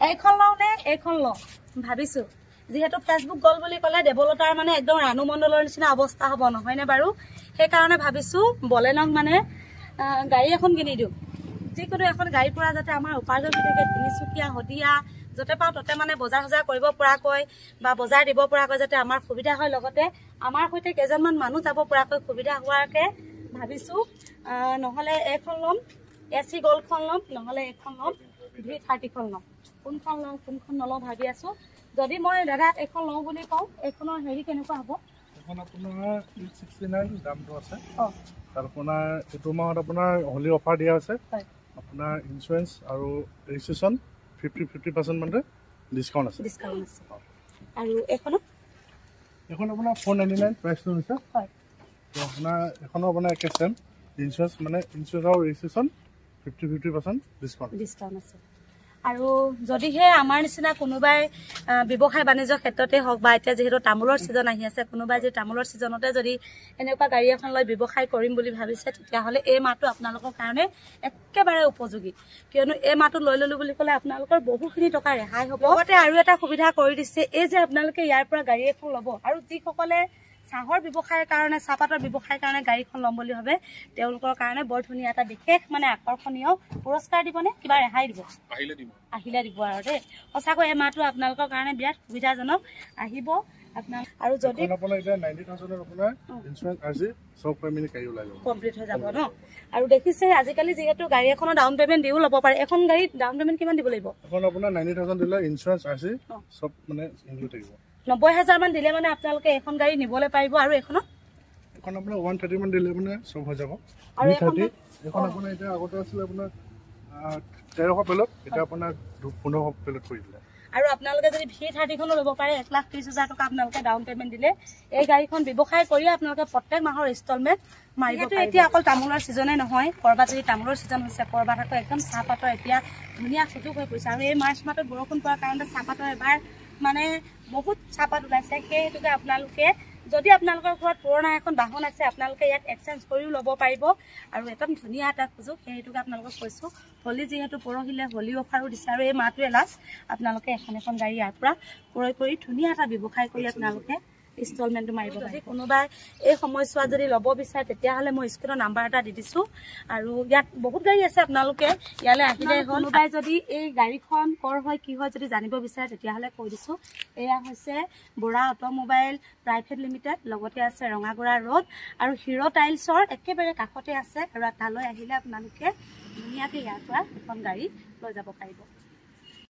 এইখন লওঁ নে এইখন লওঁ ভাবিছো যেহেতু ফেসবুক গল বুলি কলে দেৱলতাৰ মানে একদম ৰাণু মণ্ডলৰ নিচিনা অৱস্থা হ'ব নহয় নে বাৰু সেইকাৰণে ভাবিছো বলেনক মানে গাড়ী এখন কিনি দিও যিকোনো এখন গাড়ী পৰা যাতে আমাৰ উপাৰ্জন হৈ থাকে তিনিচুকীয়া হদিয়া যতে পাও ততে মানে বজাৰ হজাৰ কৰিব পৰাকৈ বা বজাৰ দিব পৰাকৈ যাতে আমাৰ সুবিধা হয় লগতে আমাৰ হৈতে কেজনমান মানুহ যাব পৰাকৈ সুবিধা হোৱাকে ভাবিছো নহলে এখন লম এসি গলখন লম নহলে এখন লম V30 খন লম কোনখন নলওঁ ভাবি আছো যদি মই দাদা এখন লওঁ বুলি কওঁ এখনৰ হেৰি কেনেকুৱা হ'ব এখন আপোনাৰ 69 দামটো আছে তাৰ আপোনাৰ এটো মাহত আপোনাৰ হলি অফাৰ দিয়া আছে আপোনাৰ ইনস্যুৰেন্স আৰু ৰেজিষ্ট্ৰেচন 50% মানে ডিসকাউন্ট আছে আৰু এখন আপোনাৰ 499 প্ৰাইসটো হৈছে হয় তো আপোনাৰ এখন আপোনাৰ কেছেম ইনস্যুৰেন্স মানে ইনস্যুৰেন্স আৰু ৰেজিষ্ট্ৰেচন 50% ডিসকাউন্ট আছে আৰু যদিহে আমাৰ নিচিনা কোনোবাই ব্যৱসায় বাণিজ্য ক্ষেত্ৰতে হওক বা এতিয়া যেহেতু তামোলৰ সিজন আহি আছে কোনোবাই যে তামোলৰ সিজনতে যদি এনেকুৱা গাড়ী এখন লৈ ব্যৱসায় কৰিম বুলি ভাবিছে তেতিয়াহলে এই মাহটো আপোনালোকৰ কাৰণে একেবাৰে উপযোগী কিয়নো এই মাহটো লৈ ললো বুলি ক'লে আপোনালোকৰ বহুখিনি টকা ৰেহাই হ'ব লগতে আৰু এটা সুবিধা কৰি দিছে এই যে আপোনালোকে ইয়াৰ পৰা গাড়ী এখন ল'ব আৰু যিসকলে চাহৰ ব্যৱসায়ৰ কাৰণে চাহপাতৰ ব্যৱসায়ৰ কাৰণে গাড়ীখন ল'ম বুলি ভাবে তেওঁলোকৰ কাৰণে বৰ ধুনীয়া এটা বিশেষ মানে আকৰ্ষণীয় পুৰস্কাৰ দিবনে কিবা ৰেহাই দিব আহিলে দিব আৰু দেই সঁচাকৈ এই মাহটো আপোনালোকৰ কাৰণে বিৰাট সুবিধাজনক আহিব আপোনাৰ আৰু যদি আপোনাৰ এটা 90000 ৰ আপোনাৰ ইনস্যুৰেন্স আজি সব পেমেন্ট কাই ওলাই যাব কমপ্লিট হৈ যাব ন আৰু দেখিছে আজিকালি যেহেতু গাড়ী এখনৰ ডাউন পেমেন্ট দিও ল'ব পাৰে এখন গাড়ীত ডাউন পেমেন্ট কিমান দিব লাগিব এখন আপোনাৰ 90000 দিলে ইনস্যুৰেন্স আজি সব মানে ইনক্লুড থাকিব 90000 মান দিলে মানে আপোনালোকে এখন গাড়ী নিবলৈ পাৰিব আৰু এখন আপোনাৰ 130 মান দিলে মানে সব হৈ যাব আৰু এখন আপোনাৰ এটা আগতে আছিল আপোনাৰ 1300 পেলট এটা আপোনাৰ 1500 পেলট কৰি দিলে আৰু আপোনালোকে যদি V30 খনো ল'ব পাৰে 1,30,000 টকা আপোনালোকে ডাউন পেমেন্ট দিলে এই গাড়ীখন ব্যৱসায় কৰি আপোনালোকে প্ৰত্যেক মাহৰ ইনষ্টলমেন্ট মাৰিব পাৰিব এতিয়া অকল তামোলৰ সিজনে নহয় কৰবাত যদি তামোলৰ সিজন হৈছে কৰবাত আকৌ একদম চাহপাতৰ এতিয়া ধুনীয়া সুযোগ হৈ পৰিছে আৰু এই মাৰ্চ মাহত বৰষুণ পোৱাৰ কাৰণে চাহপাতৰ এবাৰ মানে বহুত চাহপাত ওলাইছে সেইটোকে আপোনালোকে যদি আপোনালোকৰ ঘৰত পুৰণা এখন বাহন আছে আপোনালোকে ইয়াত এক্সচেঞ্জ কৰিও ল'ব পাৰিব আৰু একদম ধুনীয়া এটা সুযোগ সেইটোকে আপোনালোকক কৈছো হলি যেহেতু পৰহিলে হলি অফাৰো দিছে আৰু এই মাহটোৱে লাষ্ট আপোনালোকে এখন গাড়ী ইয়াৰ পৰা ক্ৰয় কৰি ধুনীয়া এটা ব্যৱসায় কৰি আপোনালোকে ইনষ্টলমেন্ট মাৰিব যদি কোনোবাই এই সময়ছোৱা যদি ল'ব বিচাৰে তেতিয়াহলে মই স্ক্ৰিনৰ নাম্বাৰ এটা দি দিছো আৰু ইয়াত বহুত গাড়ী আছে আপোনালোকে ইয়ালে আহিলে কোনোবাই যদি এই গাড়ীখন কৰ হয় কি হয় যদি জানিব বিচাৰে তেতিয়াহলে কৈ দিছো এয়া হৈছে বৰা অটোমোবাইল প্ৰাইভেট লিমিটেড লগতে আছে ৰঙাগড়া ৰোড আৰু হিৰো টাইলছৰ একেবাৰে কাষতে আছে আৰু তালৈ আহিলে আপোনালোকে ধুনীয়াকৈ ইয়াৰ পৰা এখন গাড়ী লৈ যাব পাৰিব